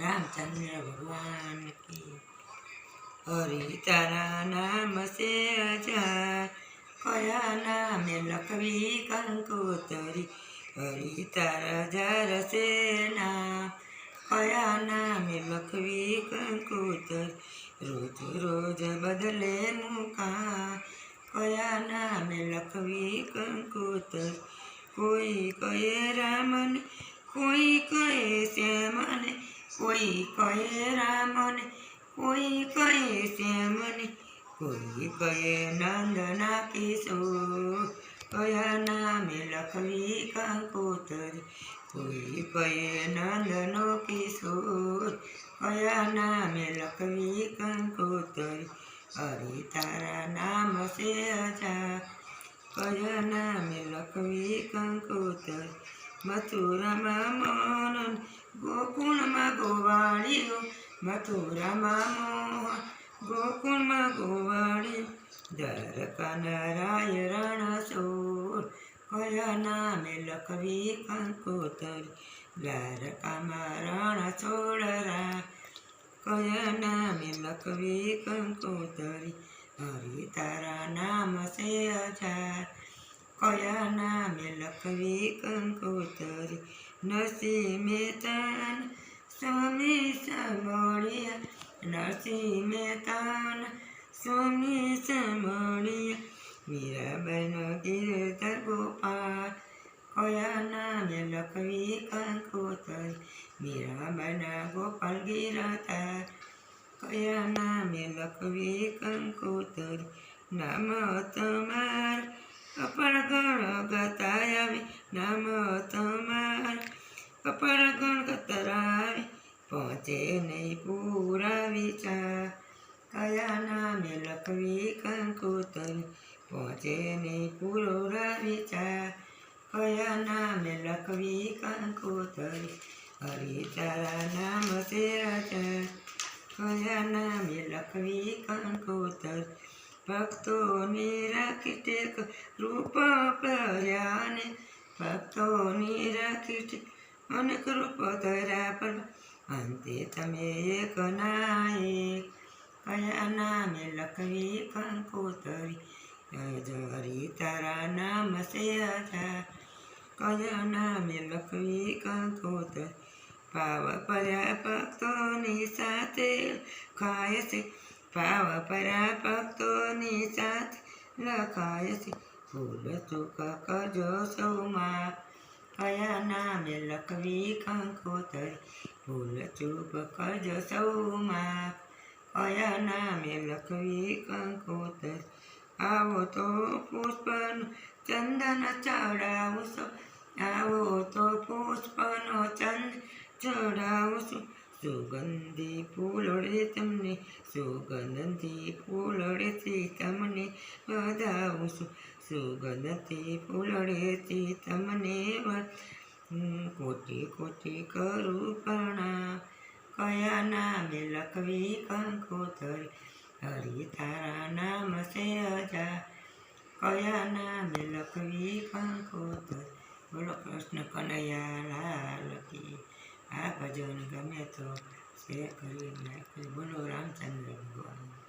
रामचंद्र भगवान की। हरि तारा नाम से अजार, कया नामे लखवी कंकोतरी। हरि तारा जार से नाम, कया नामे लखवी कंकोतरी। रोज रोज बदले मुकाम, कया नामे लखवी कंकोतरी। कोई कहे रामन, कोई कहे श्यामन, कोई कहे रामन, कोई कहे श्यामन, कोई कहे नंदना किशोर। कया नामे लखवी कंकोतरी। कोई कहे नंदनो किशोर, कया नामे लखवी कंकोतरी। हरि तारा नाम से अजार, कया नामे लखवी कंकोतरी। मथुराમાં મોહન, ગોકુળમાં ગોવાળીઓ, મથુરામાં મોહન, ગોકુળમાં ગોવાળીઓ. દ્વારકા નરાય રણછોડ, કયા નામે લખવી કંકોતરી. દ્વારકામાં રણછોડ રા, કયા નામે લખવી કંકોતરી. હરિ તારા નામ સે અજાર, कया नामे लखवी कंकोतरी। नरसिंह मेहतान स्वामी सामळिया, नरसिंह मेहतान स्वामी सामळिया। मीराबाईन गिरधर गोपाल, कया नामे लखवी कंकोतरी। मीराबाईन गोपाल गिरधर, कया नामे लखवी कंकोतरी। नाम तमार कपाळ गण गतायावे, नाम तमार कपाळ गण गतरावे। पहुँचे नहीं पूरा विचार, कया नामे लखवी कंकोतरी। पहुँचे नहीं पूरा विचार, कया नामे लखवी कंकोतरी। हरि तारा नाम से अजार, कया नामे लखवी कंकोतरी। ભક્તોની રાખી ટેક રૂપ કર્યાને, ભક્તોની રાખી ટેક અનેક રૂપ ધર્યા પર, અંતે તમે એક નાયક, કયા નામે લખવી કંકોતરી. હરિ તારા નામ સે અજાર, કયા નામે લખવી કંકોતરી. ભાવ પર્યા ભક્તોની સાથે ખાય છે, ભાવ પર્યા ભક્તોની સાથે લખાય છે. ભૂલ ચૂક કરજો સૌમાં, કયા નામે લખવી કંકોતરી. ભૂલ ચૂક કરજો સૌમાં, કયા નામે લખવી કંકોતરી. આવો તો પુષ્પનો ચંદન ચડાવશો, આવો તો પુષ્પનો ચંદન ચડાવશો. સુગંધી ફૂલડે તમને, સુગંધથી ફૂલડેથી તમને વધાવશું. સુગંધથી ફૂલડેથી તમને કોટી કોટી કરું પ્રણામ, કયા નામે લખવી કંકોતરી. હરિ તારા નામ સે અજાર, કયા નામે લખવી કંકોતરી. બોલો કૃષ્ણ કનૈયા લાલ કી. આ ભજન ગમે તો શેર કરી નાખજો. બોલો રામચંદ્ર ભગવાન.